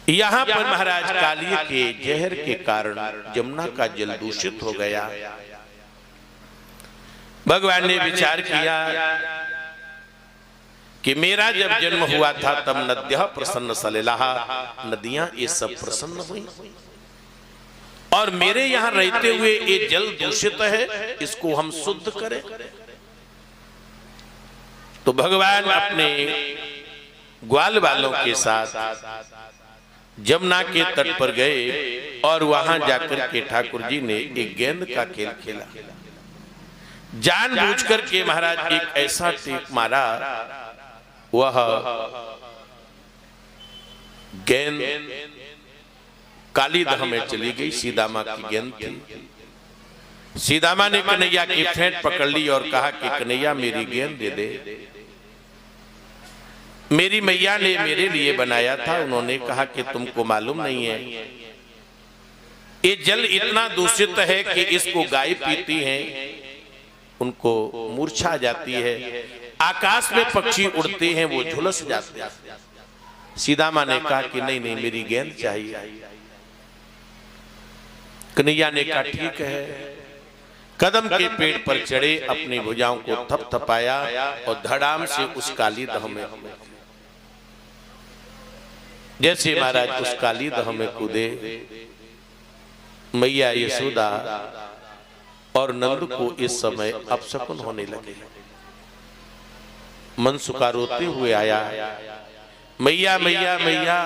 यहाँ पर महाराज कालिए के जहर के कारण जमुना का जल दूषित हो गया। भगवान ने विचार किया कि मेरा जब जन्म हुआ था तब नद्यः प्रसन्न सलिलाः, नदियां ये सब प्रसन्न हुई, और मेरे यहाँ रहते हुए ये जल दूषित है, इसको हम शुद्ध करें। तो भगवान अपने ग्वाल वालों के साथ जमुना के तट पर गए और वहां जाकर के ठाकुर जी ने एक गेंद का खेल खेला। जानबूझकर के महाराज एक ऐसा टेक मारा, वह गेंद कालीदह में चली गई। सीदामा की गेंद थी। सीदामा ने कन्हैया की फेंट पकड़ ली और कहा कि कन्हैया मेरी गेंद दे दे, मेरी मैया ने मेरे लिए बनाया था। उन्होंने कहा कि तुमको मालूम नहीं है, ये जल इतना दूषित है कि इसको गाय पीती है, उनको मूर्छा जाती है, आकाश में पक्षी उड़ते हैं, वो झुलस जाते हैं। सीदामा ने कहा कि नहीं नहीं, मेरी गेंद चाहिए। कन्हैया ने कहा ठीक है। कदम के पेड़ पर चढ़े, अपनी भुजाओं को थपथपाया और धड़ाम से उस कालीदह में, जैसे महाराज उस कालीदह में कूदे, मैया यशोदा और नंद को इस समय अपशकुन होने लगे। मनसुखा रोते हुए आया, मैया मैया मैया,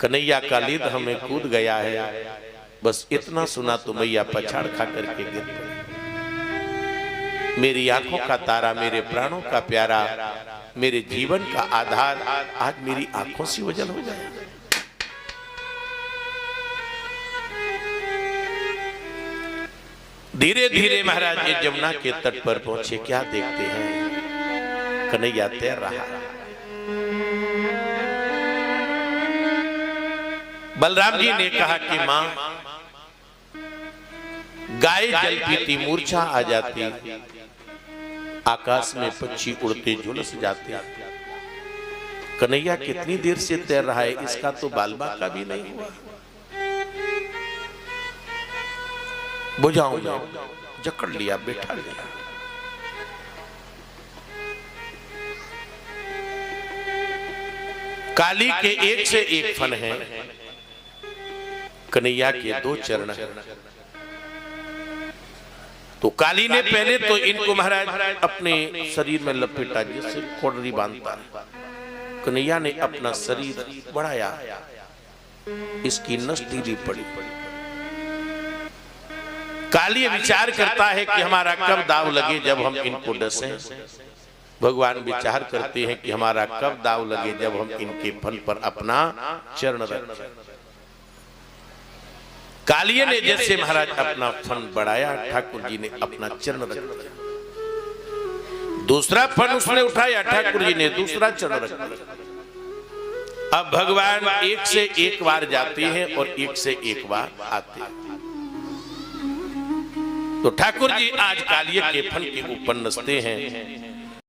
कन्हैया कालीदह में कूद गया है। बस इतना सुना तो मैया पछाड़ खा करके गिर पड़ी। मेरी आंखों का तारा, मेरे प्राणों का प्यारा, मेरे जीवन का आधार आज मेरी आंखों से ओझल हो गया। धीरे धीरे महाराज ये जमुना के तट पर पहुंचे। क्या देखते हैं, कन्हैया तैर रहा। बलराम जी ने कहा कि मां, गाय जल पीती मूर्छा आ जाती, आकाश में पक्षी उड़ते झुलस जाते, कन्हैया कितनी देर से तैर रहा है, इसका तो बाल बाका भी नहीं हुआ। बुझाऊं जकड़ लिया, बैठा लिया। काली के एक से एक फन है, कन्हैया के दो चरण हैं। तो काली ने पहले तो इनको महाराज अपने शरीर में लपेटा, जैसे कोडरी बांधता है। कन्हैया ने अपना शरीर बढ़ाया, इसकी नस ढीली पड़ी। काली विचार करता है कि हमारा कब दाव लगे जब हम इनको डसें। भगवान विचार करते हैं कि हमारा कब दाव लगे जब हम इनके फन पर अपना चरण रखें। कालिये ने जैसे महाराज अपना फन बढ़ाया, ठाकुर जी ने अपना चरण रख दिया। दूसरा फन उसने उठाया, ठाकुर जी ने दूसरा चरण रख दिया। अब भगवान एक से एक बार जाते हैं और एक से एक बार आते हैं। तो ठाकुर जी आज कालिये के फन के ऊपर नसते हैं।